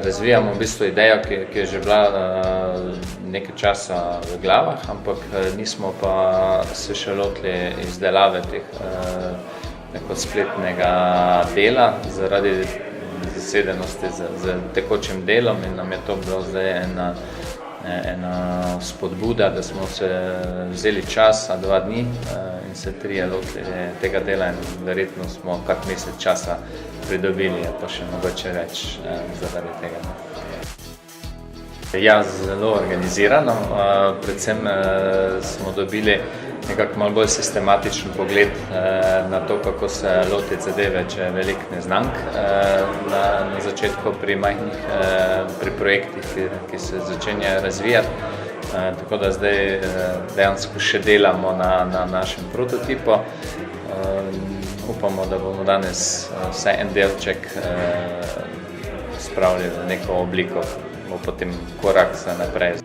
razvijamo v bistvu idejo, ki je že bila nekaj časa v glavah, ampak nismo pa se še lotili izdelave teh spletnega dela zaradi zasedenosti z tekočim delom in nam je to bilo zdaj ena spodbuda, da smo se vzeli čas, 2 dni in se 3 lotili tega dela in verjetno smo kak mesec časa pridobili, pa še mogoče več zaradi tega. Ja, zelo organizirano, predvsem smo dobili nekako malo bolj sistematičen pogled na to, kako se lotiti zadeve, če je veliko neznank na začetku pri projektih, ki se začenjajo razvijati. Tako da zdaj dejansko še delamo na našem prototipu. Upamo, da bomo danes vsaj en delček spravili v neko obliko, bo potem korak za naprej.